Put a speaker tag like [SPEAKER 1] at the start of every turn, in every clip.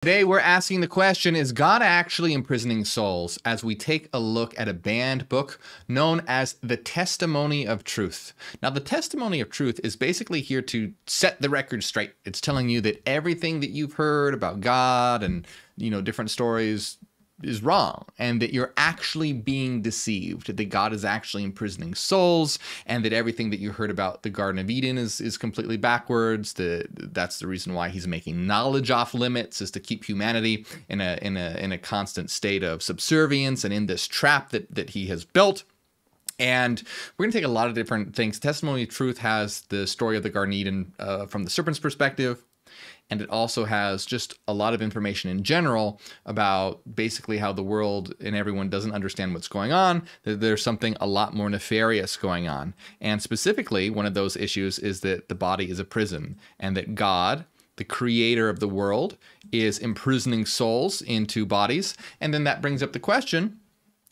[SPEAKER 1] Today we're asking the question, is God actually imprisoning souls? As we take a look at a banned book known as the Testimony of Truth. Now, the Testimony of Truth is basically here to set the record straight. It's telling you that everything that you've heard about God and, different stories is wrong, and that you're actually being deceived, that God is actually imprisoning souls, and that everything that you heard about the Garden of Eden is completely backwards. That's the reason why he's making knowledge off limits, is to keep humanity in a constant state of subservience and in this trap that he has built. And we're going to take a lot of different things. Testimony of Truth has the story of the Garden of Eden from the serpent's perspective. And it also has just a lot of information in general about basically how the world and everyone doesn't understand what's going on, that there's something a lot more nefarious going on. And specifically, one of those issues is that the body is a prison, and that God, the creator of the world, is imprisoning souls into bodies. And then that brings up the question,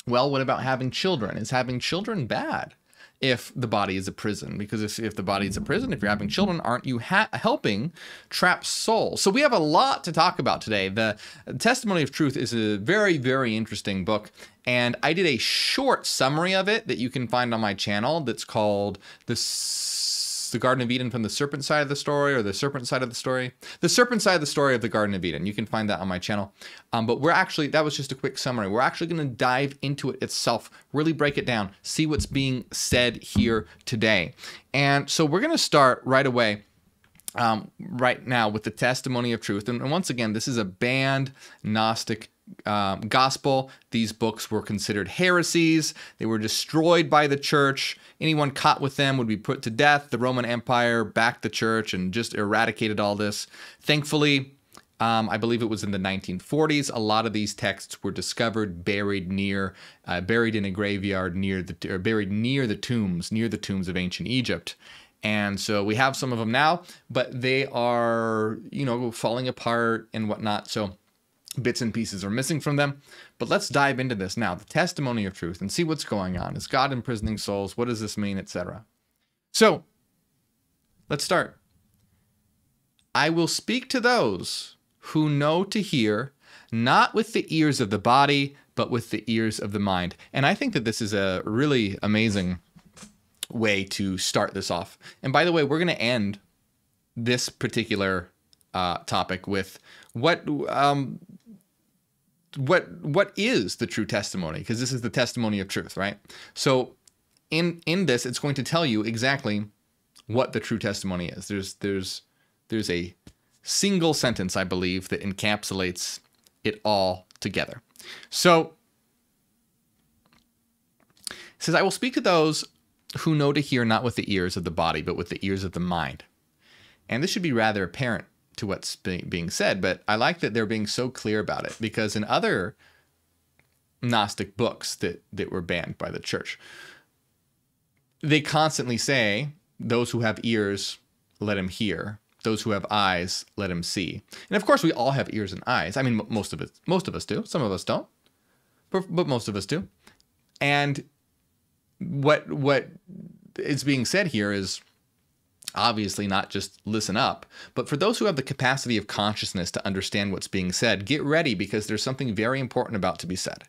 [SPEAKER 1] well, what about having children? Is having children bad if the body is a prison? Because if the body is a prison, if you're having children, aren't you helping trap souls? So we have a lot to talk about today. The Testimony of Truth is a very, very interesting book. And I did a short summary of it that you can find on my channel that's called The Garden of Eden from the Serpent Side of the Story, or the Serpent Side of the Story. The Serpent Side of the Story of the Garden of Eden. You can find that on my channel. But that was just a quick summary. We're actually going to dive into it itself, really break it down, see what's being said here today. And so we're going to start right away, right now, with the Testimony of Truth. And once again, this is a banned Gnostic gospel. These books were considered heresies. They were destroyed by the church. Anyone caught with them would be put to death. The Roman Empire backed the church and just eradicated all this. Thankfully, I believe it was in the 1940s, a lot of these texts were discovered buried in a graveyard buried near the tombs of ancient Egypt. And so we have some of them now, but they are, falling apart and whatnot. So bits and pieces are missing from them. But let's dive into this now, the Testimony of Truth, and see what's going on. Is God imprisoning souls? What does this mean, etc.? So let's start. I will speak to those who know to hear, not with the ears of the body, but with the ears of the mind. And I think that this is a really amazing way to start this off. And by the way, we're going to end this particular topic with what is the true testimony? Because this is the testimony of truth, right? So in this, it's going to tell you exactly what the true testimony is. There's a single sentence, I believe, that encapsulates it all together. So it says, I will speak to those who know to hear, not with the ears of the body, but with the ears of the mind. And this should be rather apparent to what's being said, but I like that they're being so clear about it, because in other Gnostic books that were banned by the church, they constantly say, those who have ears, let him hear. Those who have eyes, let him see. And of course, we all have ears and eyes. I mean, most of us do. Some of us don't, but most of us do. And what is being said here is obviously not just listen up, but for those who have the capacity of consciousness to understand what's being said, get ready, because there's something very important about to be said.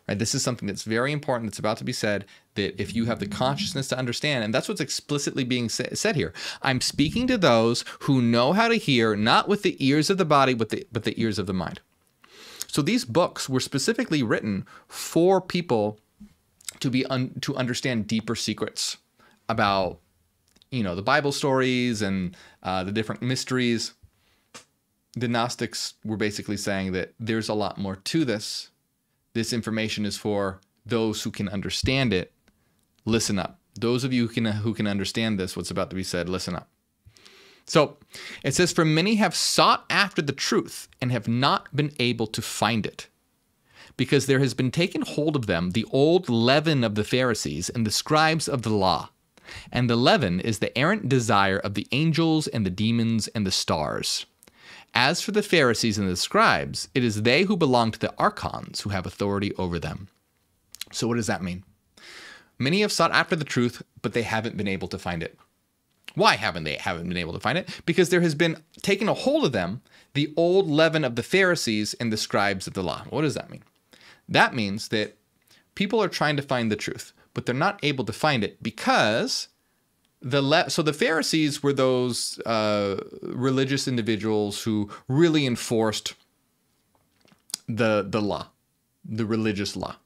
[SPEAKER 1] Right? This is something that's very important that's about to be said, that if you have the consciousness to understand, and that's what's explicitly being said here. I'm speaking to those who know how to hear, not with the ears of the body, but the ears of the mind. So these books were specifically written for people to understand deeper secrets about, the Bible stories and the different mysteries. The Gnostics were basically saying that there's a lot more to this. This information is for those who can understand it. Listen up. Those of you who can understand this, what's about to be said, listen up. So it says, for many have sought after the truth and have not been able to find it, because there has been taken hold of them the old leaven of the Pharisees and the scribes of the law. And the leaven is the errant desire of the angels and the demons and the stars. As for the Pharisees and the scribes, it is they who belong to the archons who have authority over them. So what does that mean? Many have sought after the truth, but they haven't been able to find it. Why haven't been able to find it? Because there has been taken a hold of them the old leaven of the Pharisees and the scribes of the law. What does that mean? That means that people are trying to find the truth, but they're not able to find it because so the Pharisees were those religious individuals who really enforced the law, the religious law.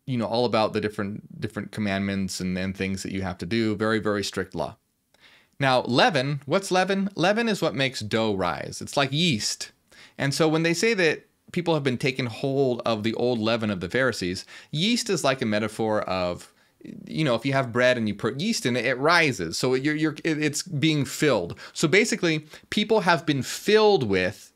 [SPEAKER 1] You know, all about the different commandments and things that you have to do. Very, very strict law. Now, leaven, what's leaven? Leaven is what makes dough rise. It's like yeast. And so when they say that people have been taken hold of the old leaven of the Pharisees, yeast is like a metaphor of, you know, if you have bread and you put yeast in it, it rises. So it's being filled. So basically, people have been filled with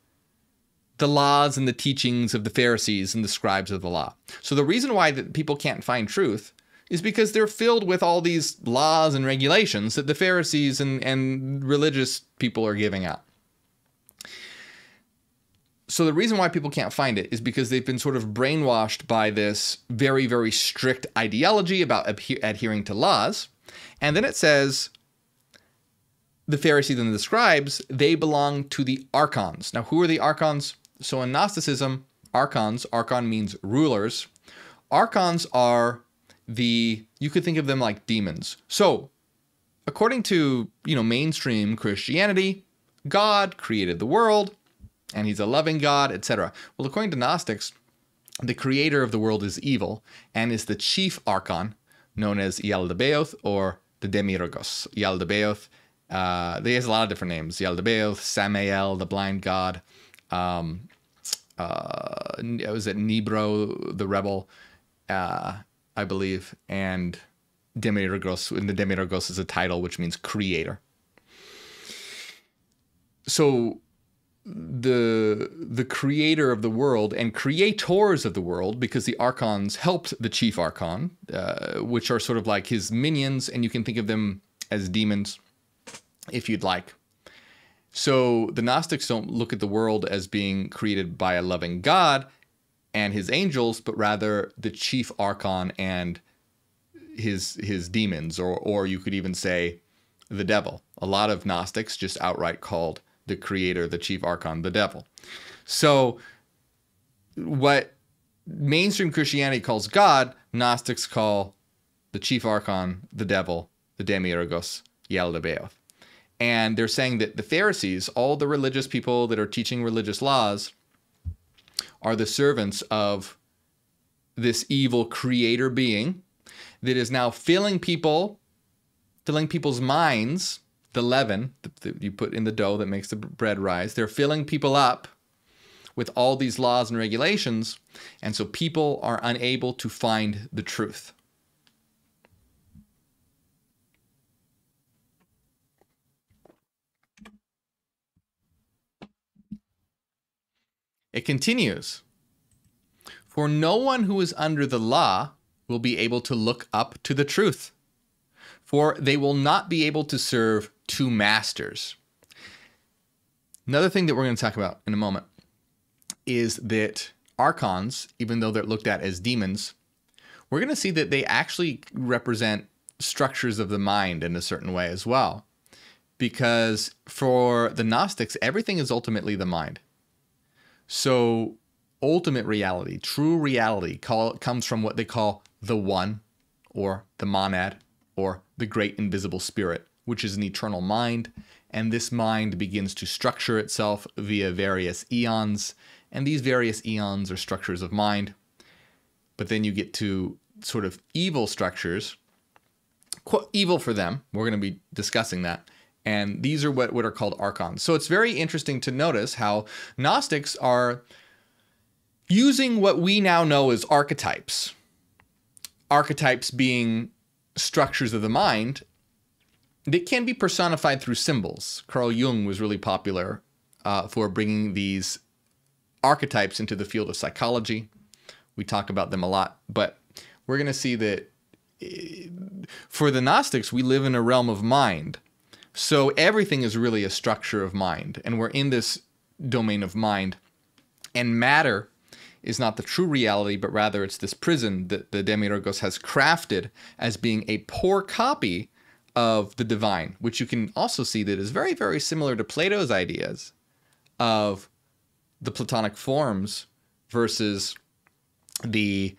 [SPEAKER 1] the laws and the teachings of the Pharisees and the scribes of the law. So the reason why that people can't find truth is because they're filled with all these laws and regulations that the Pharisees and religious people are giving out. So the reason why people can't find it is because they've been sort of brainwashed by this very, very strict ideology about adhering to laws. And then it says the Pharisees and the scribes, they belong to the archons. Now, who are the archons? So in Gnosticism, archons, archon means rulers. Archons are you could think of them like demons. So according to, mainstream Christianity, God created the world and he's a loving God, etc. Well, according to Gnostics, the creator of the world is evil and is the chief archon known as Yaldabaoth or the Demiurgos. Yaldabaoth, he has a lot of different names. Yaldabaoth, Samael, the blind god. Was it Nibro, the rebel, I believe, and Demiurgos, and the Demiurgos is a title which means creator. So the creator of the world and creators of the world, because the archons helped the chief archon, which are sort of like his minions, and you can think of them as demons if you'd like. So the Gnostics don't look at the world as being created by a loving God and his angels, but rather the chief archon and his demons, or you could even say the devil. A lot of Gnostics just outright called the creator, the chief archon, the devil. So what mainstream Christianity calls God, Gnostics call the chief archon, the devil, the Demiurgos, Yaldabaoth. And they're saying that the Pharisees, all the religious people that are teaching religious laws, are the servants of this evil creator being that is now filling people's minds, the leaven that you put in the dough that makes the bread rise. They're filling people up with all these laws and regulations, and so people are unable to find the truth. It continues, "For no one who is under the law will be able to look up to the truth, for they will not be able to serve two masters." Another thing that we're going to talk about in a moment is that archons, even though they're looked at as demons, we're going to see that they actually represent structures of the mind in a certain way as well. Because for the Gnostics, everything is ultimately the mind. So ultimate reality, true reality, comes from what they call the One, or the Monad, or the Great Invisible Spirit, which is an eternal mind. And this mind begins to structure itself via various eons. And these various eons are structures of mind. But then you get to sort of evil structures, evil for them. We're going to be discussing that. And these are what are called archons. So it's very interesting to notice how Gnostics are using what we now know as archetypes. Archetypes being structures of the mind that can be personified through symbols. Carl Jung was really popular for bringing these archetypes into the field of psychology. We talk about them a lot, but we're going to see that for the Gnostics, we live in a realm of mind. So everything is really a structure of mind, and we're in this domain of mind. And matter is not the true reality, but rather it's this prison that the Demiurgos has crafted as being a poor copy of the divine, which you can also see that is very, very similar to Plato's ideas of the Platonic forms versus the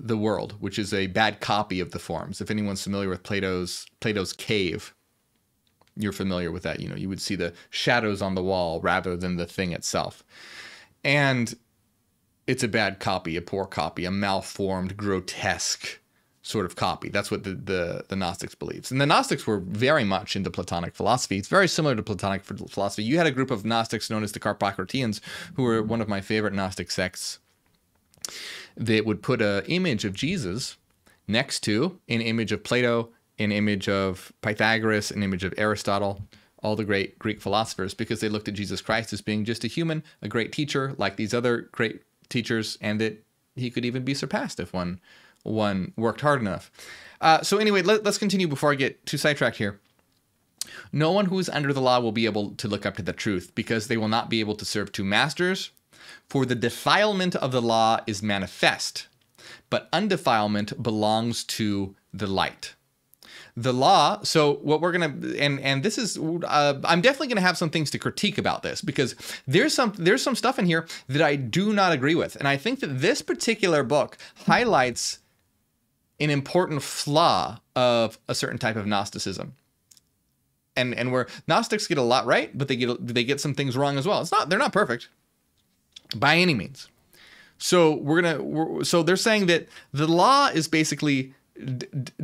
[SPEAKER 1] world, which is a bad copy of the forms. If anyone's familiar with Plato's cave, you're familiar with that. You know, you would see the shadows on the wall rather than the thing itself. And it's a bad copy, a poor copy, a malformed, grotesque sort of copy. That's what the Gnostics believes. And the Gnostics were very much into Platonic philosophy. It's very similar to Platonic philosophy. You had a group of Gnostics known as the Carpocratians, who were one of my favorite Gnostic sects. They would put an image of Jesus next to an image of Plato, an image of Pythagoras, an image of Aristotle, all the great Greek philosophers, because they looked at Jesus Christ as being just a human, a great teacher like these other great teachers, and that he could even be surpassed if one worked hard enough. So anyway, let's continue before I get too sidetracked here. No one who is under the law will be able to look up to the truth, because they will not be able to serve two masters. For the defilement of the law is manifest, but undefilement belongs to the light. The law, so what we're going to, and this is, I'm definitely going to have some things to critique about this, because there's some stuff in here that I do not agree with. And I think that this particular book highlights an important flaw of a certain type of Gnosticism. And where Gnostics get a lot right, but they get some things wrong as well. They're not perfect by any means. So so they're saying that the law is basically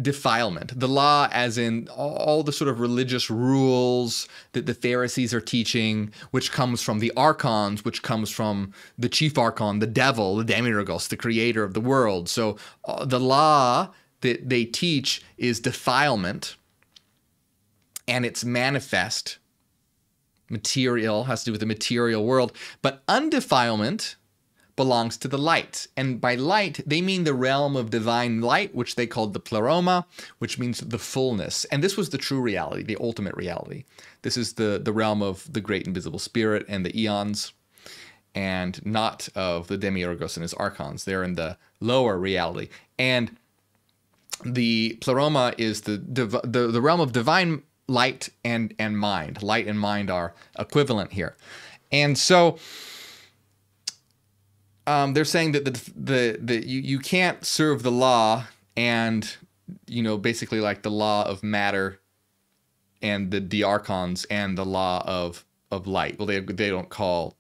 [SPEAKER 1] defilement. The law as in all the sort of religious rules that the Pharisees are teaching, which comes from the archons, which comes from the chief archon, the devil, the demiurgos, the creator of the world. So the law that they teach is defilement, and it's manifest, material, has to do with the material world, but undefilement belongs to the light. And by light, they mean the realm of divine light, which they called the pleroma, which means the fullness. And this was the true reality, the ultimate reality. This is the realm of the great invisible spirit and the eons, and not of the demiurgos and his archons. They're in the lower reality. And the pleroma is the realm of divine light and mind. Light and mind are equivalent here. And so they're saying that you can't serve the law and, you know, basically like the law of matter and the archons and the law of light. Well, they don't call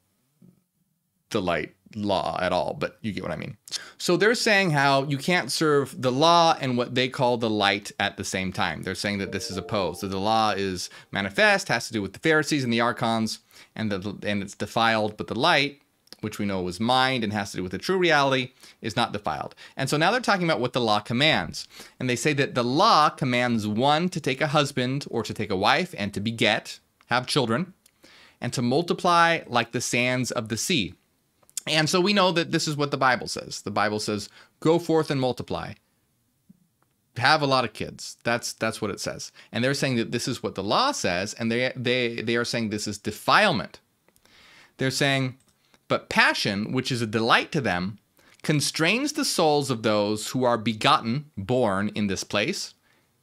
[SPEAKER 1] the light law at all, but you get what I mean. So they're saying how you can't serve the law and what they call the light at the same time. They're saying that this is opposed. So the law is manifest, has to do with the Pharisees and the archons, and it's defiled, but the light, which we know was mind and has to do with the true reality, is not defiled. And so now they're talking about what the law commands. And they say that the law commands one to take a husband or to take a wife and to beget, have children, and to multiply like the sands of the sea. And so we know that this is what the Bible says. The Bible says, go forth and multiply. Have a lot of kids. That's what it says. And they're saying that this is what the law says, and they are saying this is defilement. They're saying, but passion, which is a delight to them, constrains the souls of those who are begotten, born in this place.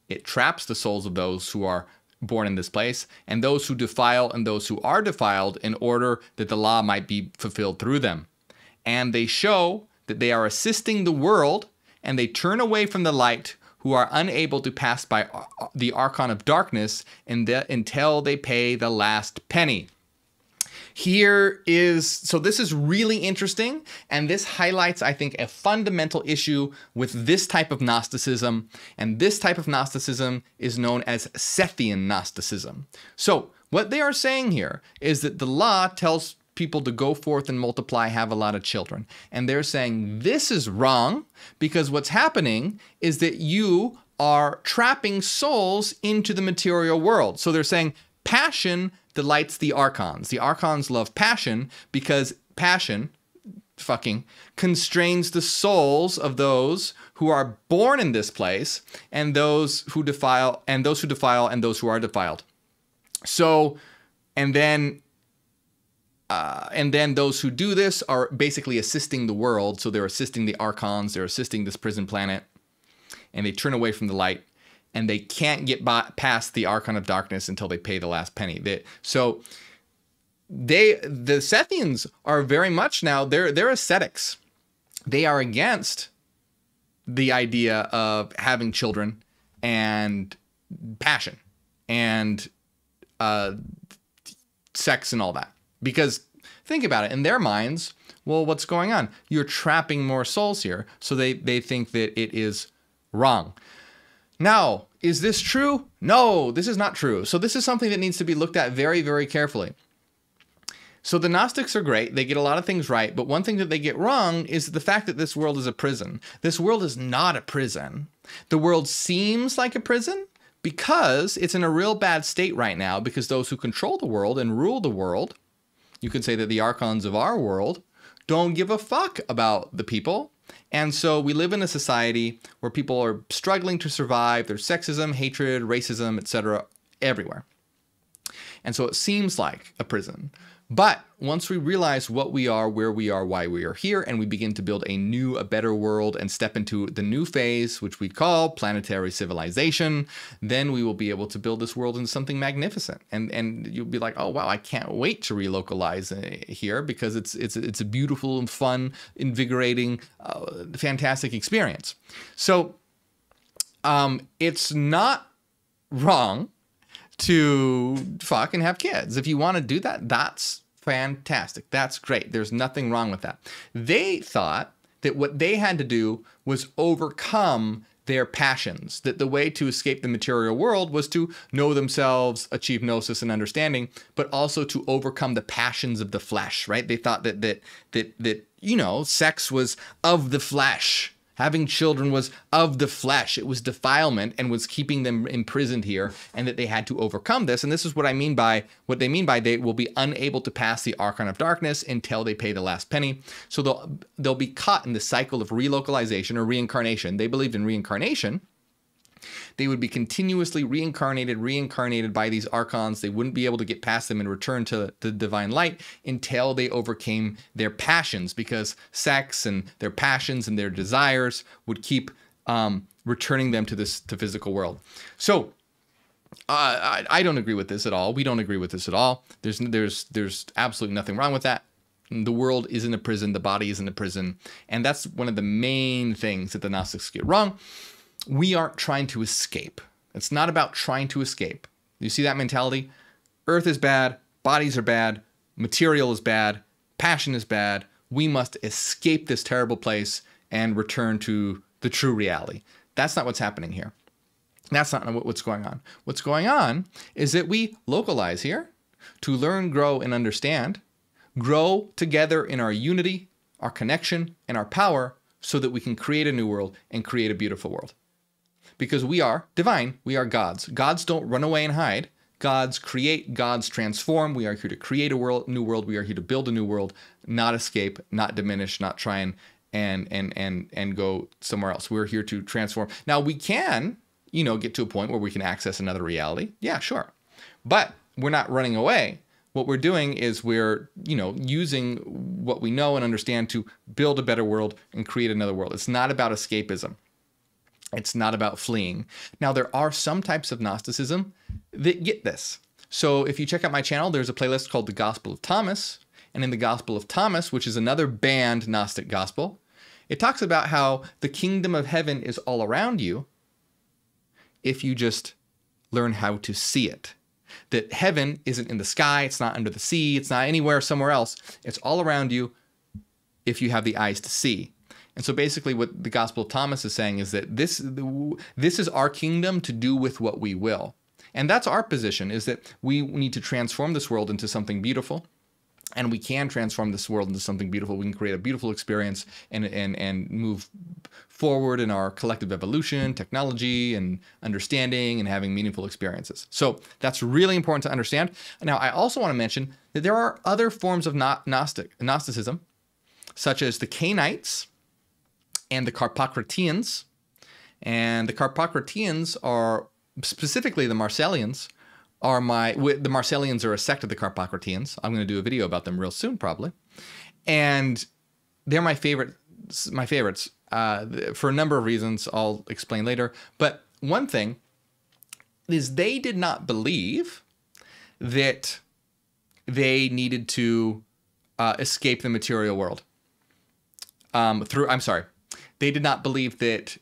[SPEAKER 1] It traps the souls of those who are born in this place, and those who defile and those who are defiled, in order that the law might be fulfilled through them. And they show that they are assisting the world, and they turn away from the light, who are unable to pass by the archon of darkness until they pay the last penny. So this is really interesting, and this highlights, I think, a fundamental issue with this type of Gnosticism, and this type of Gnosticism is known as Sethian Gnosticism. So what they are saying here is that the law tells people to go forth and multiply, have a lot of children, and they're saying this is wrong, because what's happening is that you are trapping souls into the material world. So they're saying passion delights the archons. The archons love passion because passion constrains the souls of those who are born in this place, and those who defile and those who are defiled. So, and then those who do this are basically assisting the world. So they're assisting the archons, they're assisting this prison planet, and they turn away from the light. and they can't get past the Archon of Darkness until they pay the last penny. The Sethians are very much now, they're ascetics. They are against the idea of having children and passion and sex and all that. Because think about it, in their minds, well, what's going on? You're trapping more souls here. So they think that it is wrong. Now, is this true? No, this is not true. So this is something that needs to be looked at very, very carefully. So the Gnostics are great. They get a lot of things right. But one thing that they get wrong is the fact that this world is a prison. This world is not a prison. The world seems like a prison because it's in a real bad state right now, because those who control the world and rule the world, you could say that the Archons of our world, don't give a fuck about the people. And so we live in a society where people are struggling to survive. There's sexism, hatred, racism, etc. everywhere. And so it seems like a prison. But once we realize what we are, where we are, why we are here, and we begin to build a better world and step into the new phase, which we call planetary civilization, then we will be able to build this world into something magnificent. And you'll be like, oh, wow, I can't wait to relocalize here, because it's a beautiful and fun, invigorating, fantastic experience. So it's not wrong to fuck and have kids. If you want to do that, that's fantastic. That's great. There's nothing wrong with that. They thought that what they had to do was overcome their passions, that the way to escape the material world was to know themselves, achieve gnosis and understanding, but also to overcome the passions of the flesh, right? They thought that you know, sex was of the flesh. Having children was of the flesh. It was defilement and was keeping them imprisoned here, and that they had to overcome this. And this is what they mean by they will be unable to pass the Archon of Darkness until they pay the last penny. So they'll be caught in the cycle of relocalization or reincarnation. They believed in reincarnation. They would be continuously reincarnated by these archons. They wouldn't be able to get past them and return to the divine light until they overcame their passions, because sex and their passions and their desires would keep returning them to the physical world. So I don't agree with this at all. We don't agree with this at all. There's absolutely nothing wrong with that. The world isn't a prison. The body isn't a prison. And that's one of the main things that the Gnostics get wrong. We aren't trying to escape. It's not about trying to escape. You see that mentality? Earth is bad, bodies are bad, material is bad, passion is bad. We must escape this terrible place and return to the true reality. That's not what's happening here. That's not what's going on. What's going on is that we localize here to learn, grow, and understand, grow together in our unity, our connection, and our power, so that we can create a new world and create a beautiful world. Because we are divine, we are gods. Gods don't run away and hide. Gods create, gods transform. We are here to create a new world. We are here to build a new world, not escape, not diminish, not try and go somewhere else. We're here to transform. Now we can, get to a point where we can access another reality. Yeah, sure. But we're not running away. What we're doing is we're, using what we know and understand to build a better world and create another world. It's not about escapism. It's not about fleeing. Now, there are some types of Gnosticism that get this. So if you check out my channel, there's a playlist called The Gospel of Thomas. And in the Gospel of Thomas, which is another banned Gnostic gospel, it talks about how the kingdom of heaven is all around you if you just learn how to see it. That heaven isn't in the sky, it's not under the sea, it's not anywhere somewhere else. It's all around you if you have the eyes to see. And so basically what the Gospel of Thomas is saying is that this is our kingdom to do with what we will. And that's our position, is that we need to transform this world into something beautiful. And we can transform this world into something beautiful. We can create a beautiful experience and move forward in our collective evolution, technology, and understanding, and having meaningful experiences. So that's really important to understand. Now, I also want to mention that there are other forms of Gnosticism, such as the Cainites and the Carpocratians. And the Carpocratians are, specifically the Marcellians, the Marcellians are a sect of the Carpocratians. I'm going to do a video about them real soon, probably. And they're my favorites for a number of reasons I'll explain later. But one thing is they did not believe that they needed to escape the material world. They did not believe that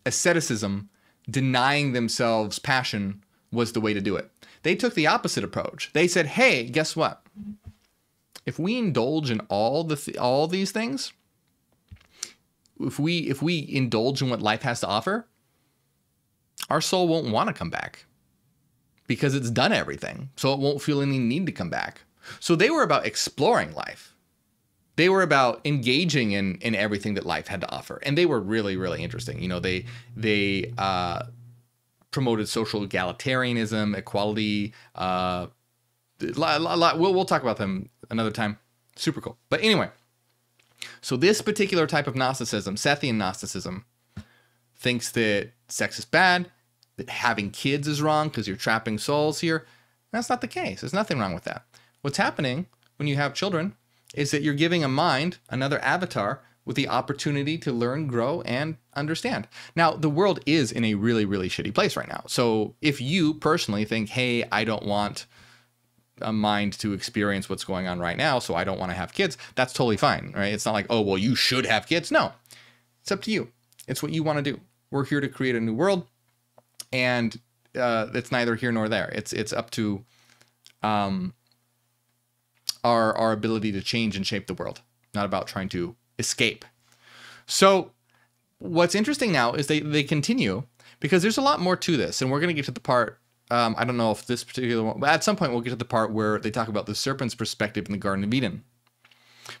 [SPEAKER 1] asceticism, denying themselves passion, was the way to do it. They took the opposite approach. They said, hey, guess what? If we indulge in all these things, if we indulge in what life has to offer, our soul won't want to come back because it's done everything. So it won't feel any need to come back. So they were about exploring life. They were about engaging in everything that life had to offer. And they were really, really interesting. You know, they promoted social egalitarianism, equality. We'll talk about them another time. Super cool. But anyway, so this particular type of Gnosticism, Sethian Gnosticism, thinks that sex is bad, that having kids is wrong because you're trapping souls here. That's not the case. There's nothing wrong with that. What's happening when you have children is that you're giving a mind, another avatar, with the opportunity to learn, grow, and understand. Now, the world is in a really, really shitty place right now. So if you personally think, hey, I don't want a mind to experience what's going on right now, so I don't want to have kids, that's totally fine, right? It's not like, oh, well, you should have kids. No, it's up to you. It's what you want to do. We're here to create a new world, and it's neither here nor there. It's up to our ability to change and shape the world, not about trying to escape. So what's interesting now is they continue, because there's a lot more to this, and we're going to get to the part, I don't know if this particular one, but at some point we'll get to the part where they talk about the serpent's perspective in the Garden of Eden.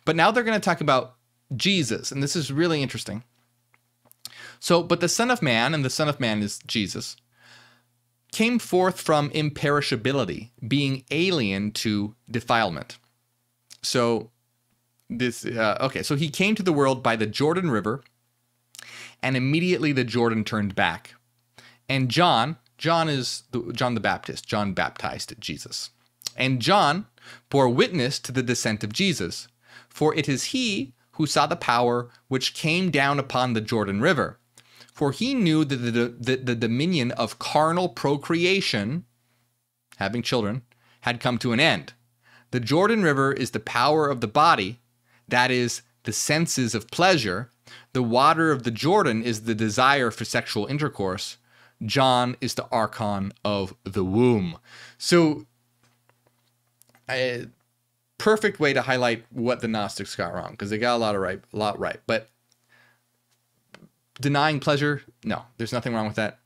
[SPEAKER 1] But now they're going to talk about Jesus, and this is really interesting. So, but the Son of Man, and the Son of Man is Jesus, came forth from imperishability, being alien to defilement. So this, so he came to the world by the Jordan River, and immediately the Jordan turned back. And John the Baptist. John baptized Jesus. And John bore witness to the descent of Jesus, for it is he who saw the power which came down upon the Jordan River. For he knew that the dominion of carnal procreation, having children, had come to an end. The Jordan River is the power of the body, that is, the senses of pleasure. The water of the Jordan is the desire for sexual intercourse. John is the archon of the womb. So, a perfect way to highlight what the Gnostics got wrong, because they got a lot right. But denying pleasure, no, there's nothing wrong with that.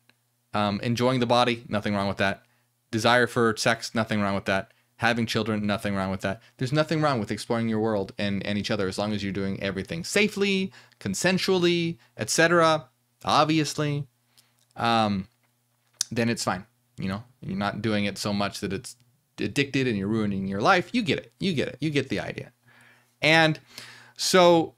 [SPEAKER 1] Enjoying the body, nothing wrong with that. Desire for sex, nothing wrong with that. Having children, nothing wrong with that. There's nothing wrong with exploring your world and each other, as long as you're doing everything safely, consensually, etc. Obviously, then it's fine. You know, you're not doing it so much that it's addicted and you're ruining your life. You get it. You get it. You get the idea. And so,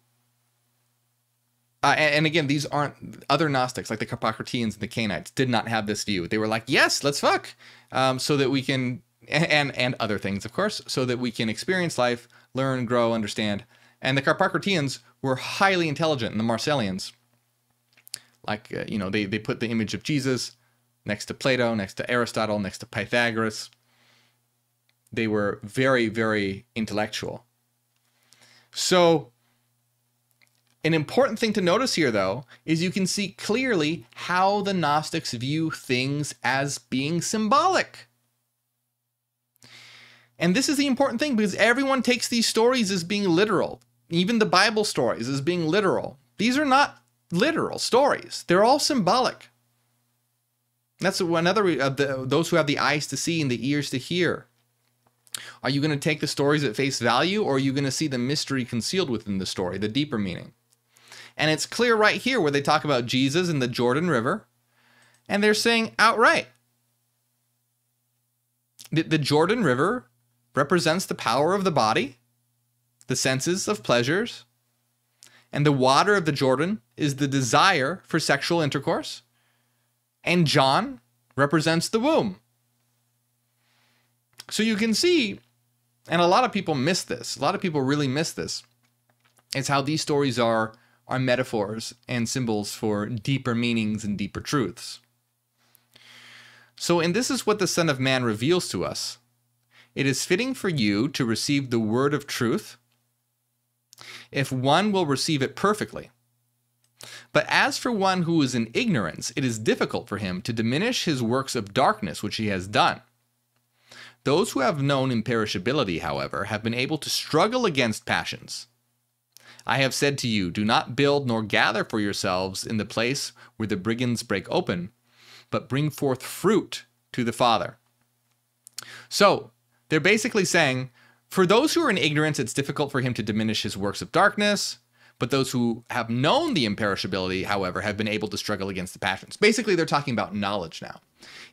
[SPEAKER 1] and again, these aren't other Gnostics, like the Carpocratians and the Cainites did not have this view. They were like, yes, let's fuck, so that we can, and other things, of course, so that we can experience life, learn, grow, understand. And the Carpocratians were highly intelligent, and the Marcellians, like, they put the image of Jesus next to Plato, next to Aristotle, next to Pythagoras. They were very, very intellectual. So an important thing to notice here, though, is you can see clearly how the Gnostics view things as being symbolic. And this is the important thing, because everyone takes these stories as being literal. Even the Bible stories as being literal. These are not literal stories. They're all symbolic. That's another of those who have the eyes to see and the ears to hear. Are you going to take the stories at face value, or are you going to see the mystery concealed within the story, the deeper meaning? And it's clear right here where they talk about Jesus and the Jordan River, and they're saying outright that the Jordan River represents the power of the body, the senses of pleasures, and the water of the Jordan is the desire for sexual intercourse, and John represents the womb. So you can see, and a lot of people miss this, a lot of people really miss this, is how these stories are metaphors and symbols for deeper meanings and deeper truths. And this is what the Son of Man reveals to us. It is fitting for you to receive the word of truth if one will receive it perfectly. But as for one who is in ignorance, it is difficult for him to diminish his works of darkness which he has done. Those who have known imperishability, however, have been able to struggle against passions. I have said to you, do not build nor gather for yourselves in the place where the brigands break open, but bring forth fruit to the Father. So, they're basically saying, for those who are in ignorance, it's difficult for him to diminish his works of darkness, but those who have known the imperishability, however, have been able to struggle against the passions. Basically, they're talking about knowledge now.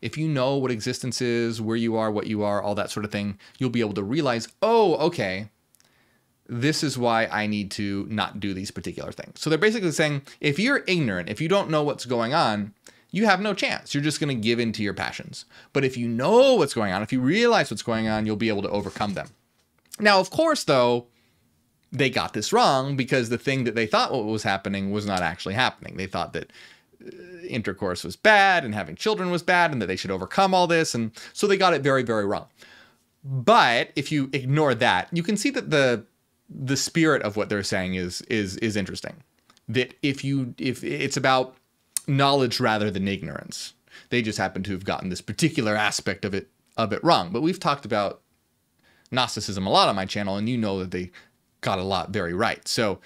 [SPEAKER 1] If you know what existence is, where you are, what you are, all that sort of thing, you'll be able to realize, oh, okay, this is why I need to not do these particular things. So they're basically saying, if you're ignorant, if you don't know what's going on, you have no chance. You're just going to give in to your passions. But if you know what's going on, if you realize what's going on, you'll be able to overcome them. Now, of course, though, they got this wrong because the thing that they thought what was happening was not actually happening. They thought that intercourse was bad and having children was bad and that they should overcome all this. And so they got it very, very wrong. But if you ignore that, you can see that the spirit of what they're saying is interesting. That if it's about knowledge rather than ignorance. They just happen to have gotten this particular aspect of it wrong. But we've talked about Gnosticism a lot on my channel, and you know that they got a lot very right. So,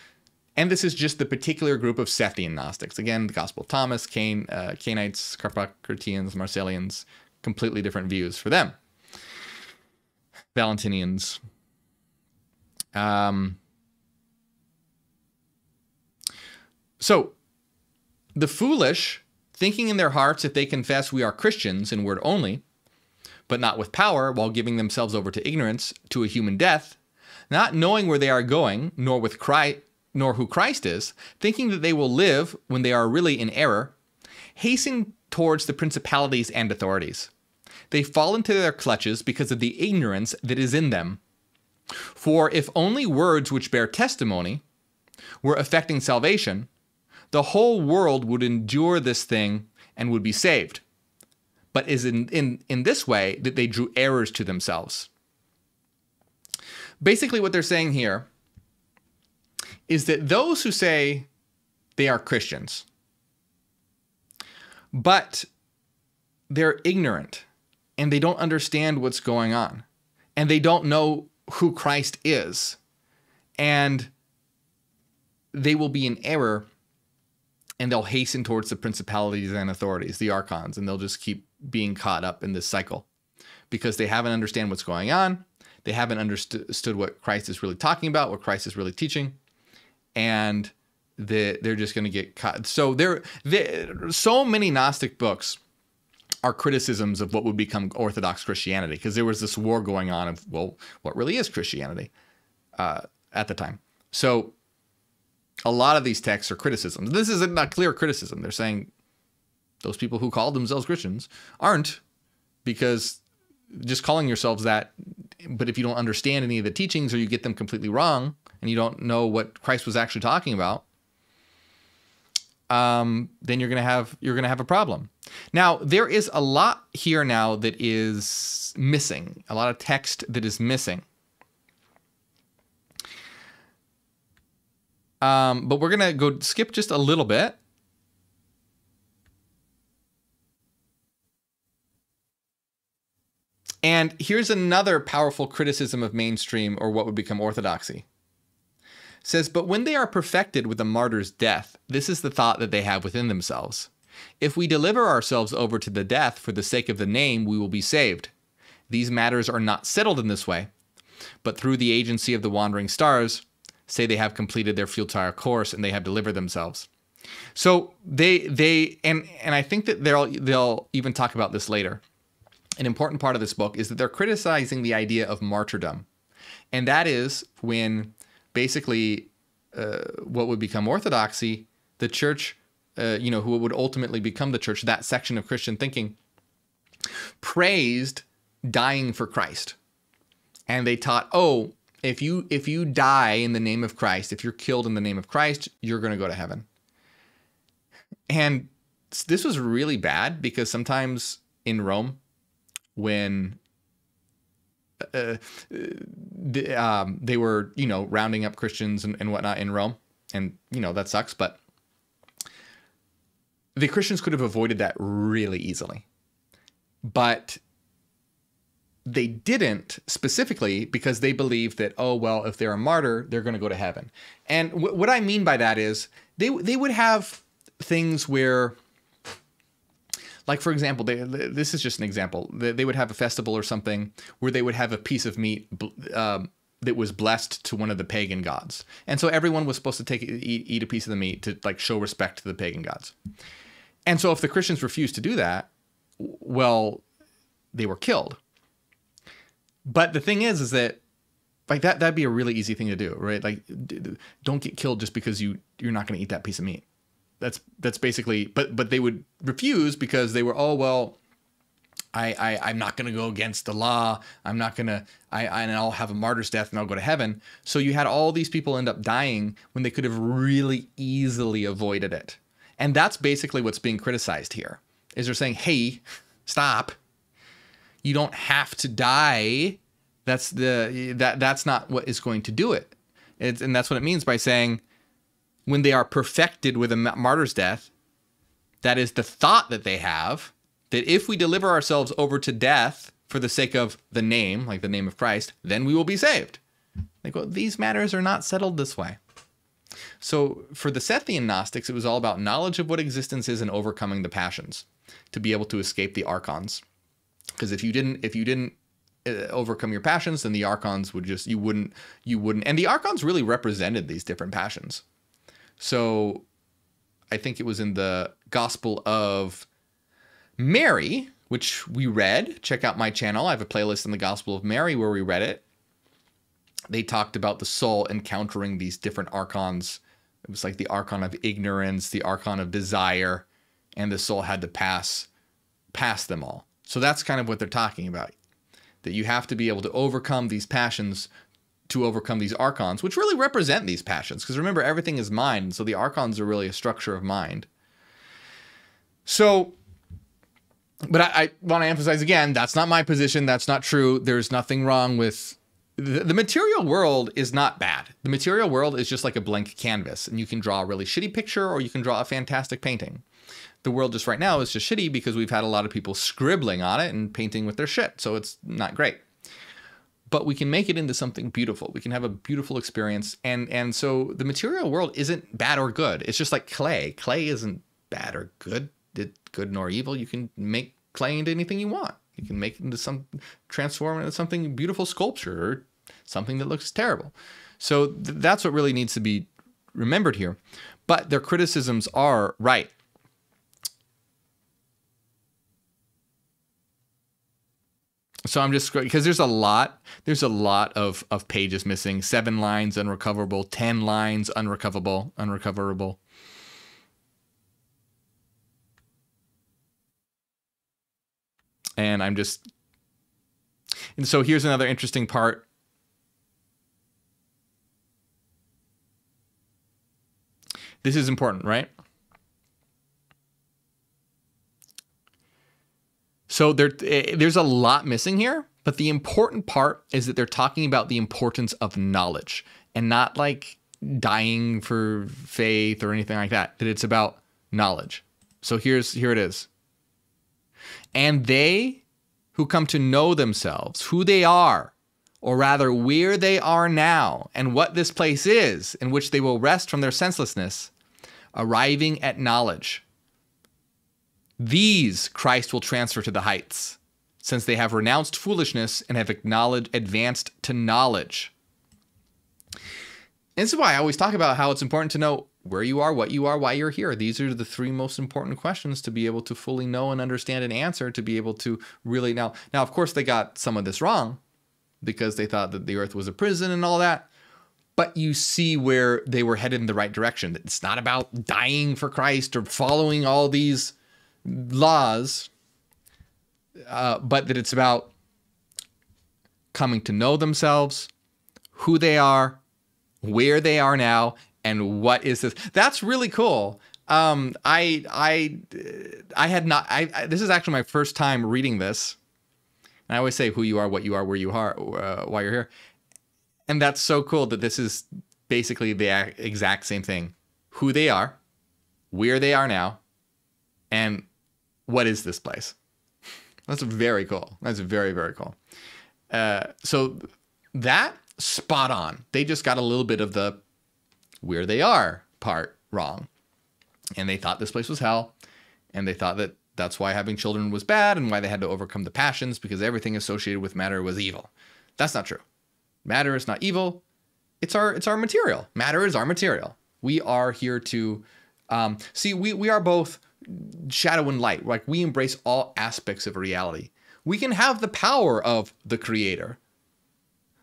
[SPEAKER 1] and this is just the particular group of Sethian Gnostics. Again, the Gospel of Thomas, Cainites, Carpocratians, Marcellians, completely different views for them. Valentinians. So, the foolish, thinking in their hearts if they confess we are Christians in word only, but not with power, while giving themselves over to ignorance, to a human death, not knowing where they are going, nor who Christ is, thinking that they will live when they are really in error, hasten towards the principalities and authorities. They fall into their clutches because of the ignorance that is in them. For if only words which bear testimony were effecting salvation, the whole world would endure this thing and would be saved. But is in this way that they drew errors to themselves. Basically what they're saying here is that those who say they are Christians, but they're ignorant and they don't understand what's going on and they don't know who Christ is, and they will be in error, and they'll hasten towards the principalities and authorities, the archons, and they'll just keep being caught up in this cycle because they haven't understand what's going on. They haven't understood what Christ is really talking about, what Christ is really teaching, and they're just going to get caught. So so many Gnostic books are criticisms of what would become Orthodox Christianity, because there was this war going on of, well, what really is Christianity at the time? So a lot of these texts are criticisms. This isn't a clear criticism. They're saying those people who call themselves Christians aren't, because just calling yourselves that, but if you don't understand any of the teachings or you get them completely wrong and you don't know what Christ was actually talking about, then you're gonna have a problem. Now, there is a lot here now that is missing, a lot of text that is missing. But we're gonna go skip just a little bit. And here's another powerful criticism of mainstream, or what would become orthodoxy. It says, but when they are perfected with a martyr's death, this is the thought that they have within themselves. If we deliver ourselves over to the death for the sake of the name, we will be saved. These matters are not settled in this way, but through the agency of the wandering stars, say they have completed their futile course and they have delivered themselves. So and I think that they'll even talk about this later. An important part of this book is that they're criticizing the idea of martyrdom. And that is when basically what would become orthodoxy, the church, who would ultimately become the church, that section of Christian thinking, praised dying for Christ. And they taught, oh, if you die in the name of Christ, if you're killed in the name of Christ, you're going to go to heaven. And this was really bad, because sometimes in Rome when they were, rounding up Christians and whatnot in Rome. And, that sucks. But the Christians could have avoided that really easily. But they didn't, specifically because they believed that, oh, well, if they're a martyr, they're going to go to heaven. And what I mean by that is they would have things where, like, for example, this is just an example. They would have a festival or something where they would have a piece of meat that was blessed to one of the pagan gods. And so everyone was supposed to eat a piece of the meat to, like, show respect to the pagan gods. And so if the Christians refused to do that, well, they were killed. But the thing is that, like, that'd be a really easy thing to do, right? Like, don't get killed just because you're not going to eat that piece of meat. That's basically, but they would refuse because they were, oh, well, I'm not going to go against the law. I'm not going to, and I'll have a martyr's death and I'll go to heaven. So you had all these people end up dying when they could have really easily avoided it. And that's basically what's being criticized here, is they're saying, hey, stop. You don't have to die. That's not what is going to do it. And that's what it means by saying, when they are perfected with a martyr's death, that is the thought that they have, that if we deliver ourselves over to death for the sake of the name, like the name of Christ, then we will be saved. Like, well, these matters are not settled this way. So for the Sethian Gnostics, it was all about knowledge of what existence is and overcoming the passions to be able to escape the archons. Because if you didn't overcome your passions, then the archons would just, you wouldn't. And the archons really represented these different passions. So I think it was in the Gospel of Mary, which we read. Check out my channel. I have a playlist on the Gospel of Mary where we read it. They talked about the soul encountering these different archons. It was like the archon of ignorance, the archon of desire, and the soul had to pass them all. So that's kind of what they're talking about, that you have to be able to overcome these passions to overcome these archons, which really represent these passions. Because remember, everything is mind. So the archons are really a structure of mind. So, but I want to emphasize again, that's not my position. That's not true. There's nothing wrong with the material world is not bad. The material world is just like a blank canvas, and you can draw a really shitty picture or you can draw a fantastic painting. The world just right now is just shitty because we've had a lot of people scribbling on it and painting with their shit. So it's not great. But we can make it into something beautiful. We can have a beautiful experience. And so the material world isn't bad or good. It's just like clay. Clay isn't bad or good. It's good nor evil. You can make clay into anything you want. You can make it into transform it into something beautiful sculpture or something that looks terrible. So that's what really needs to be remembered here. But their criticisms are right. So I'm just, because there's a lot of pages missing. 7 lines unrecoverable, 10 lines unrecoverable. And so here's another interesting part. This is important, right? So there's a lot missing here, but the important part is that they're talking about the importance of knowledge and not like dying for faith or anything like that, that it's about knowledge. So here it is. And they who come to know themselves, who they are, or rather where they are now, and what this place is in which they will rest from their senselessness, arriving at knowledge. These Christ will transfer to the heights, since they have renounced foolishness and have advanced to knowledge. And this is why I always talk about how it's important to know where you are, what you are, why you're here. These are the 3 most important questions to be able to fully know and understand and answer, to be able to really now, of course, they got some of this wrong because they thought that the earth was a prison and all that. But you see where they were headed in the right direction. It's not about dying for Christ or following all these laws, but that it's about coming to know themselves, who they are, where they are now, and what is this. That's really cool. I had not. This is actually my first time reading this, and I always say who you are, what you are, where you are, why you're here, and that's so cool that this is basically the exact same thing: who they are, where they are now, and what is this place. That's very cool. That's very, very cool. So that spot on. They just got a little bit of the where they are part wrong. And they thought this place was hell. And they thought that that's why having children was bad and why they had to overcome the passions, because everything associated with matter was evil. That's not true. Matter is not evil. It's our material. Matter is our material. We are here to see, we are both shadow and light. Like, we embrace all aspects of reality. We can have the power of the creator.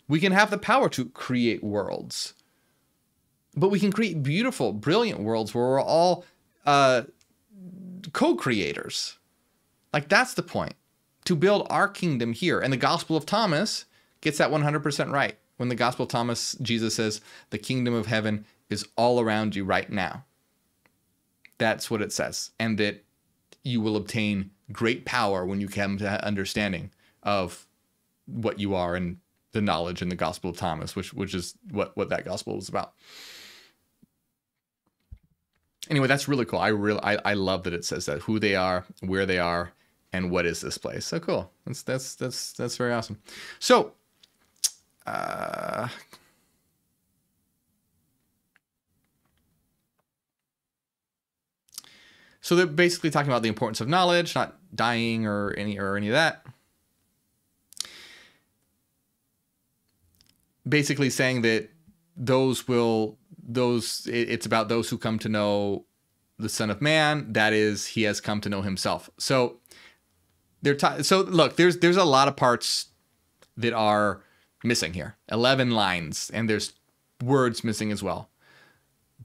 [SPEAKER 1] We can have the power to create worlds. But we can create beautiful, brilliant worlds where we're all co-creators. Like, that's the point. To build our kingdom here. And the Gospel of Thomas gets that 100% right. When the Gospel of Thomas, Jesus says, the kingdom of heaven is all around you right now. That's what it says. And that you will obtain great power when you come to understanding of what you are and the knowledge in the Gospel of Thomas, which is what that gospel was about. Anyway, that's really cool. I love that it says that, who they are, where they are, and what is this place. So cool. That's very awesome. So so they're basically talking about the importance of knowledge, not dying or any of that. Basically saying that it's about those who come to know the Son of Man. That is, he has come to know himself. So so look, there's a lot of parts that are missing here. 11 lines, and there's words missing as well.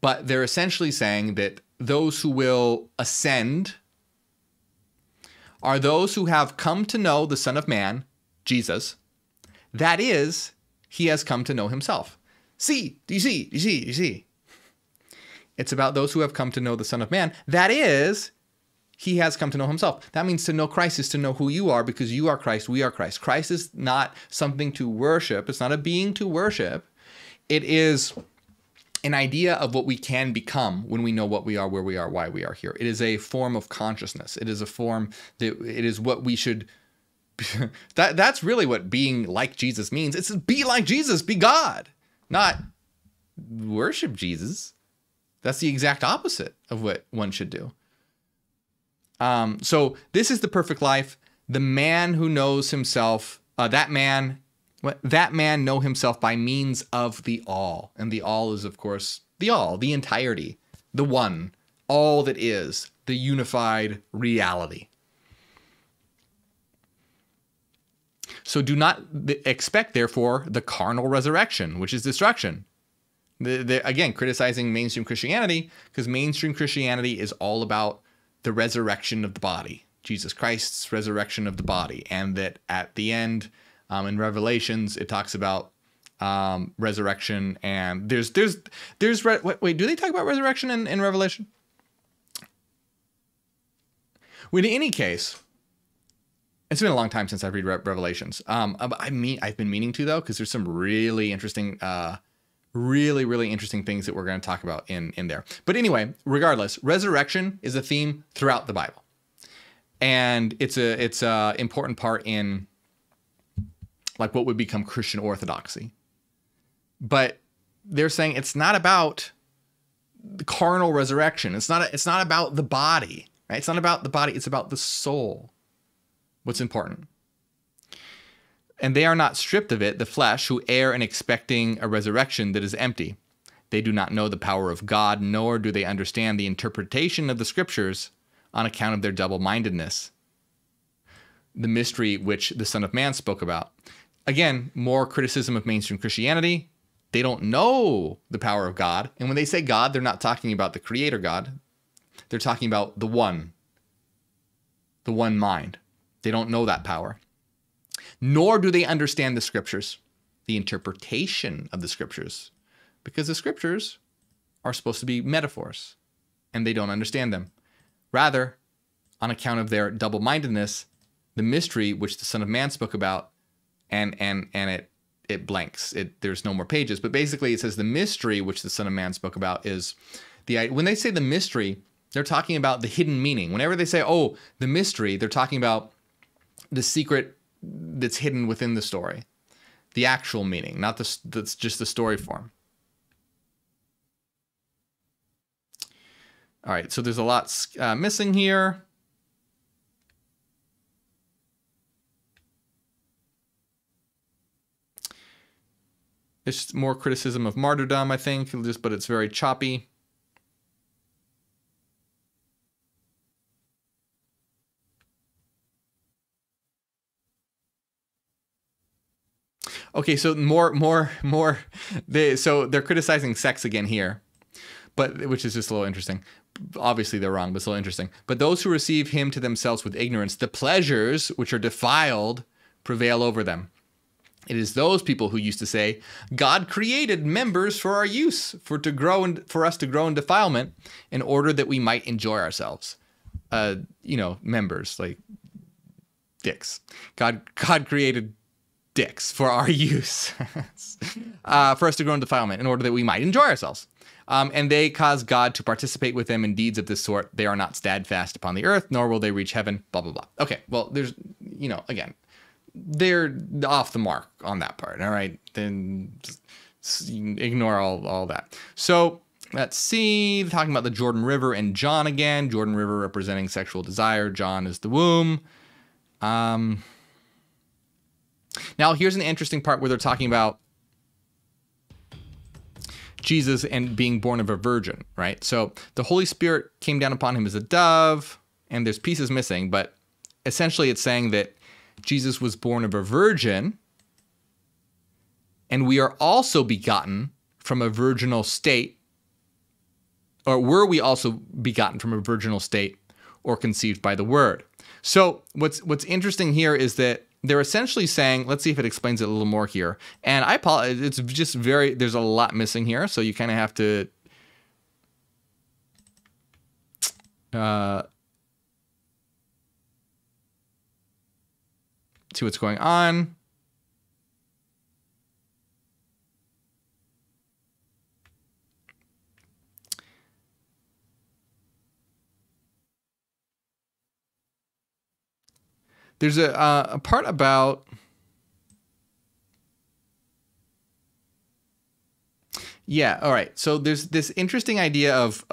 [SPEAKER 1] But they're essentially saying that those who will ascend are those who have come to know the Son of Man, Jesus. That is, he has come to know himself. See, do you see? Do you see? Do you see? It's about those who have come to know the Son of Man. That is, he has come to know himself. That means to know Christ is to know who you are, because you are Christ, we are Christ. Christ is not something to worship. It's not a being to worship. It is an idea of what we can become when we know what we are, where we are, why we are here. It is a form of consciousness. It is a form that it is what we should. That's really what being like Jesus means. It's be like Jesus, be God, not worship Jesus. That's the exact opposite of what one should do. So this is the perfect life. The man who knows himself, that man know himself by means of the all. And the all is, of course, the all, the entirety, the one, all that is, the unified reality. So do not expect, therefore, the carnal resurrection, which is destruction. Again, criticizing mainstream Christianity, because mainstream Christianity is all about the resurrection of the body, Jesus Christ's resurrection of the body, and that at the end, in Revelations, it talks about resurrection, and there's wait, do they talk about resurrection in Revelation? Well, in any case, it's been a long time since I've read Revelations. I've been meaning to, though, because there's some really interesting, really interesting things that we're going to talk about in there. But anyway, regardless, resurrection is a theme throughout the Bible, and it's a important part in like what would become Christian orthodoxy. But they're saying it's not about the carnal resurrection. It's not about the body, right? It's not about the body. It's about the soul. What's important. And they are not stripped of it, the flesh, who err in expecting a resurrection that is empty. They do not know the power of God, nor do they understand the interpretation of the scriptures on account of their double-mindedness. The mystery which the Son of Man spoke about. Again, more criticism of mainstream Christianity. They don't know the power of God. And when they say God, they're not talking about the creator God. They're talking about the one mind. They don't know that power. Nor do they understand the scriptures, the interpretation of the scriptures, because the scriptures are supposed to be metaphors. and they don't understand them. Rather, on account of their double-mindedness, the mystery which the Son of Man spoke about, and it blanks. There's no more pages. But basically it says the mystery which the Son of Man spoke about is when they say the mystery, they're talking about the hidden meaning. Whenever they say, oh, the mystery, they're talking about the secret that's hidden within the story, the actual meaning, not that's just the story form. All right, so there's a lot missing here. It's more criticism of martyrdom, I think, but it's very choppy. Okay, so so they're criticizing sex again here, but which is just a little interesting. Obviously they're wrong, but it's a little interesting. But those who receive him to themselves with ignorance, the pleasures which are defiled prevail over them. It is those people who used to say, God created members for our use, for us to grow in defilement, in order that we might enjoy ourselves. Members, like dicks. God created dicks for our use, for us to grow in defilement, in order that we might enjoy ourselves. And they cause God to participate with them in deeds of this sort. They are not steadfast upon the earth, nor will they reach heaven, blah, blah, blah. Okay, well, there's, again, they're off the mark on that part, all right? Then just ignore all that. So let's see, talking about the Jordan River and John again. Jordan River representing sexual desire. John is the womb. Now, here's an interesting part where they're talking about Jesus and being born of a virgin, right? So the Holy Spirit came down upon him as a dove, and there's pieces missing, but essentially it's saying that Jesus was born of a virgin, and we are also begotten from a virginal state, or were we also begotten from a virginal state or conceived by the Word? So what's interesting here is that they're essentially saying, let's see if it explains it a little more here. And I apologize, it's just there's a lot missing here, so you kind of have to see what's going on. There's a part about, yeah, all right. So there's this interesting idea of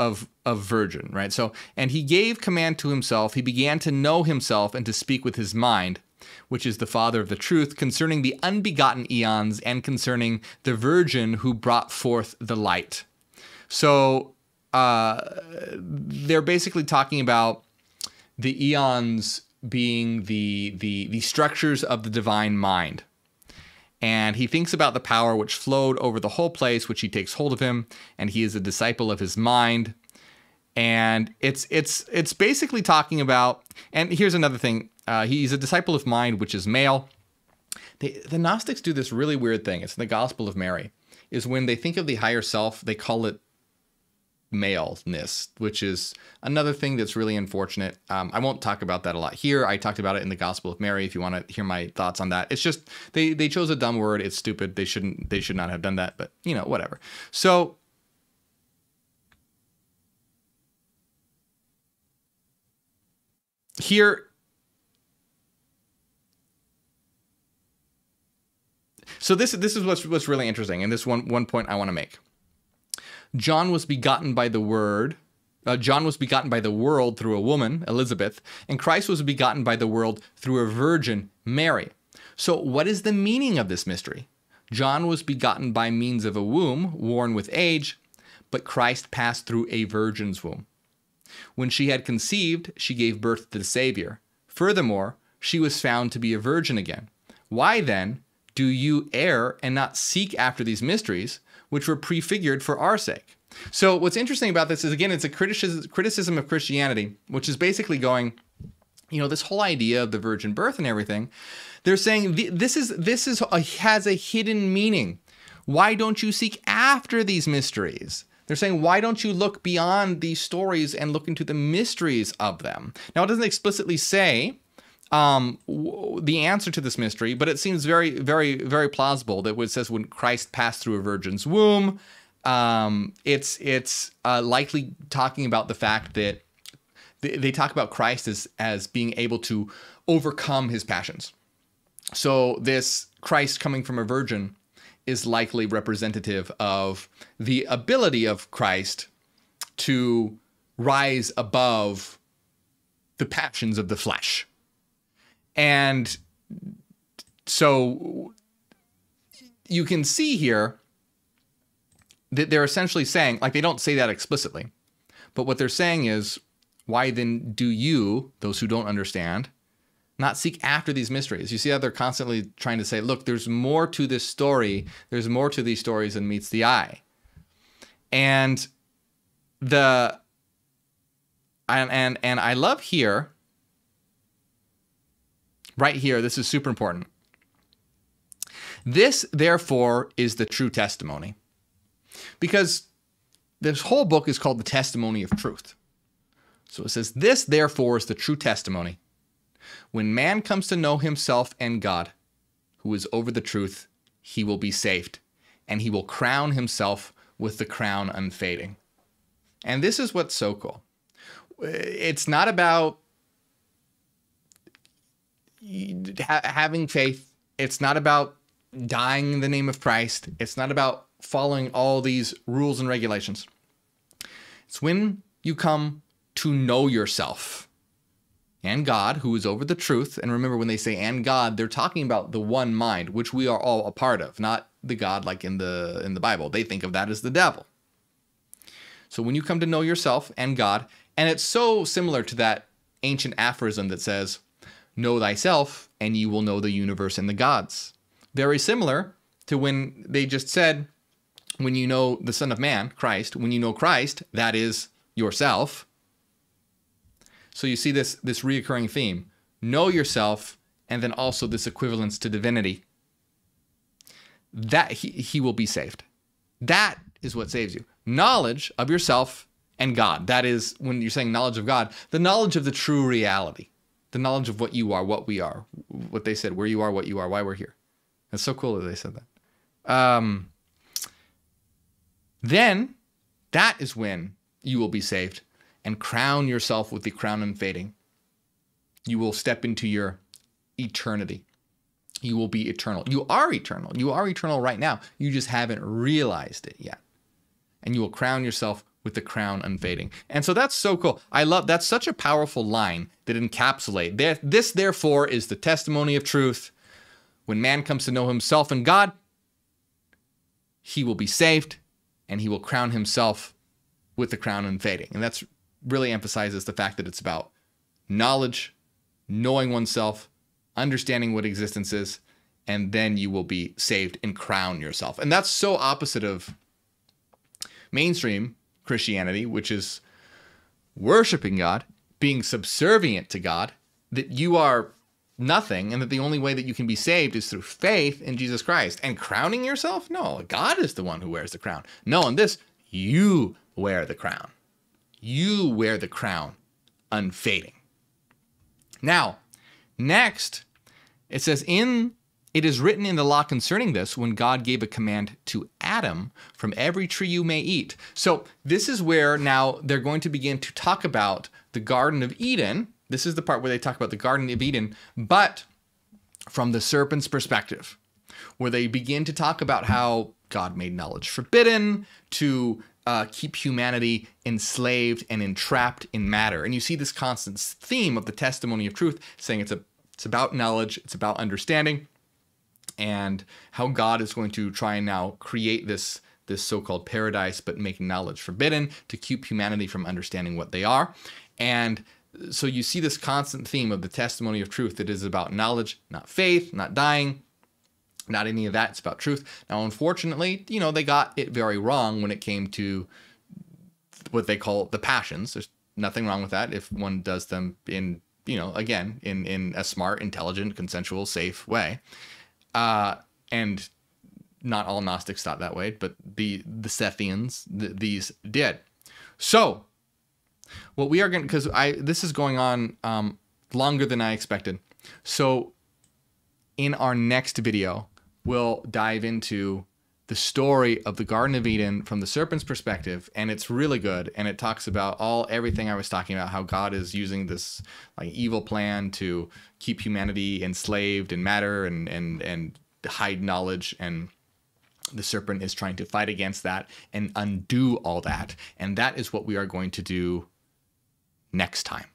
[SPEAKER 1] virgin, right? So, and he gave command to himself. He began to know himself and to speak with his mind, which is the Father of the truth, concerning the unbegotten eons and concerning the virgin who brought forth the light. So they're basically talking about the eons being the structures of the divine mind. And he thinks about the power which flowed over the whole place, which he takes hold of him, and he is a disciple of his mind. And it's basically talking about, and here's another thing, he's a disciple of mind, which is male. The Gnostics do this really weird thing. It's in the Gospel of Mary, is when they think of the higher self, they call it maleness, which is another thing that's really unfortunate. I won't talk about that a lot here. I talked about it in the Gospel of Mary if you want to hear my thoughts on that. It's just they chose a dumb word. It's stupid. They should not have done that, but whatever. So here, so this is what's really interesting, and this one point I want to make. John was begotten by the Word. John was begotten by the world through a woman, Elizabeth, and Christ was begotten by the world through a virgin, Mary. So what is the meaning of this mystery? John was begotten by means of a womb, worn with age, but Christ passed through a virgin's womb. When she had conceived, she gave birth to the Savior. Furthermore, she was found to be a virgin again. Why then do you err and not seek after these mysteries, which were prefigured for our sake? So what's interesting about this is, again, it's a criticism of Christianity, which is basically going, this whole idea of the virgin birth and everything. They're saying this has a hidden meaning. Why don't you seek after these mysteries? They're saying, why don't you look beyond these stories and look into the mysteries of them? Now, it doesn't explicitly say the answer to this mystery, but it seems very, very, very plausible that when it says when Christ passed through a virgin's womb, it's likely talking about the fact that they talk about Christ as being able to overcome his passions. So this Christ coming from a virgin is likely representative of the ability of Christ to rise above the passions of the flesh. And so you can see here that they're essentially saying, like, they don't say that explicitly, but what they're saying is, why then do you, those who don't understand, not seek after these mysteries? You see how they're constantly trying to say, look, there's more to this story. There's more to these stories than meets the eye. And I love here, right here, this is super important. This, therefore, is the true testimony. Because this whole book is called the testimony of truth. So it says, this, therefore, is the true testimony. When man comes to know himself and God, who is over the truth, he will be saved, and he will crown himself with the crown unfading. And this is what's so cool. It's not about having faith. It's not about dying in the name of Christ. It's not about following all these rules and regulations. It's when you come to know yourself and God, who is over the truth. And remember, when they say and God, they're talking about the one mind, which we are all a part of, not the God like in the Bible. They think of that as the devil. So when you come to know yourself and God, and it's so similar to that ancient aphorism that says, know thyself and you will know the universe and the gods. Very similar to when they just said, when you know the Son of Man, Christ, when you know Christ, that is yourself. So you see this reoccurring theme, know yourself, and then also this equivalence to divinity. That he will be saved. That is what saves you. Knowledge of yourself and God. That is, when you're saying knowledge of God, the knowledge of the true reality, the knowledge of what you are, what we are, what they said, where you are, what you are, why we're here. That's so cool that they said that. Then that is when you will be saved and crown yourself with the crown unfading. You will step into your eternity. You will be eternal. You are eternal. You are eternal right now. You just haven't realized it yet. And you will crown yourself with the crown unfading. And so that's so cool. I love, that's such a powerful line that encapsulates. This, therefore, is the testimony of truth. When man comes to know himself and God, he will be saved, and he will crown himself with the crown unfading. And that's really emphasizes the fact that it's about knowledge, knowing oneself, understanding what existence is, and then you will be saved and crown yourself. And that's so opposite of mainstream Christianity, which is worshiping God, being subservient to God, that you are nothing, and that the only way that you can be saved is through faith in Jesus Christ. And crowning yourself? No, God is the one who wears the crown. No, in this, you wear the crown. You wear the crown unfading. Now, next, it says, it is written in the law concerning this, when God gave a command to Adam, from every tree you may eat. So this is where now they're going to begin to talk about the Garden of Eden. This is the part where they talk about the Garden of Eden, but from the serpent's perspective, where they begin to talk about how God made knowledge forbidden, to keep humanity enslaved and entrapped in matter. And you see this constant theme of the testimony of truth, saying it's about knowledge, it's about understanding, and how God is going to try and now create this so-called paradise, but make knowledge forbidden to keep humanity from understanding what they are. And so you see this constant theme of the testimony of truth that is about knowledge, not faith, not dying, not any of that. It's about truth. Now, unfortunately, they got it very wrong when it came to what they call the passions. There's nothing wrong with that if one does them in, again, in a smart, intelligent, consensual, safe way. And not all Gnostics thought that way, but the Sethians, these did. So what we are going to, because this is going on longer than I expected. So in our next video, we'll dive into the story of the Garden of Eden from the serpent's perspective, and it's really good. And it talks about everything I was talking about, how God is using this like evil plan to keep humanity enslaved in matter and hide knowledge, and the serpent is trying to fight against that and undo all that. And that is what we are going to do next time.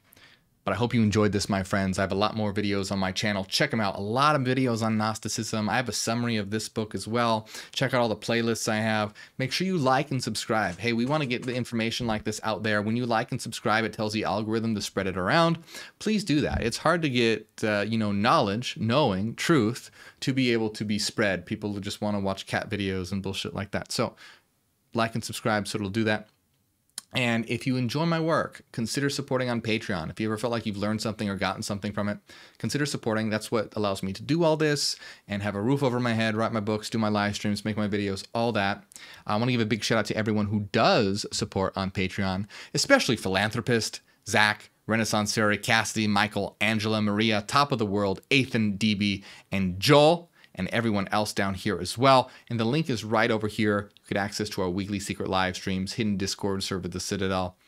[SPEAKER 1] But I hope you enjoyed this, my friends. I have a lot more videos on my channel. Check them out. A lot of videos on Gnosticism. I have a summary of this book as well. Check out all the playlists I have. Make sure you like and subscribe. Hey, we want to get the information like this out there. When you like and subscribe, it tells the algorithm to spread it around. Please do that. It's hard to get, knowledge, knowing, truth to be able to be spread. People who just want to watch cat videos and bullshit like that. So like and subscribe so it'll do that. And if you enjoy my work, consider supporting on Patreon. If you ever felt like you've learned something or gotten something from it, consider supporting. That's what allows me to do all this and have a roof over my head, write my books, do my live streams, make my videos, all that. I want to give a big shout out to everyone who does support on Patreon, especially Philanthropist, Zach, Renaissance Siri, Cassidy, Michael, Angela, Maria, Top of the World, Ethan, DB, and Joel, and everyone else down here as well. And the link is right over here. You get access to our weekly secret live streams, hidden Discord server, the Citadel.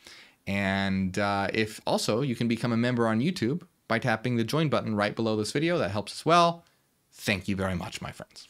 [SPEAKER 1] And if also, you can become a member on YouTube by tapping the join button right below this video. That helps as well. Thank you very much, my friends.